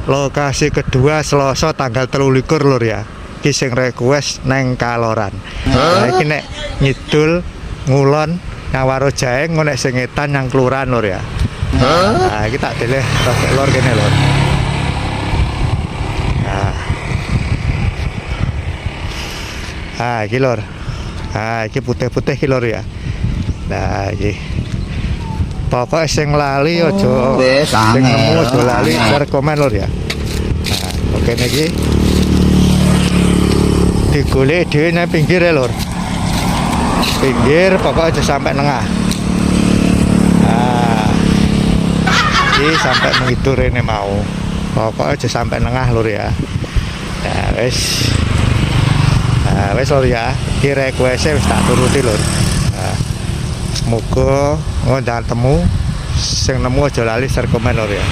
lokasi kedua Selasa tanggal 23 lur ya. Ki sing request neng Kaloran. Nah, iki nek ngidul ngulon Nyawaro Jaeng nek sing ngetan yang kelurahan lur ya. Nah, iki tak deleh rokok lor kene lur. Nah, iki lur. Nah, iki putih-putih iki lur ya. Nah, iki. Pokoknya sing lali aja sing nemu aja lali rekomen lur ya. Nah, oke niki digolek dhewe nang pinggir ya lur. Pinggir pokoknya aja sampai nengah. Nah, iki sampai mengidur ini mau. Pokoknya aja sampai nengah lur ya. Nah, wis. Nah, wis lur ya. Iki request wis tak turuti lur. Nah, muga ngundang temu sing nemu aja lali share komen lur ya.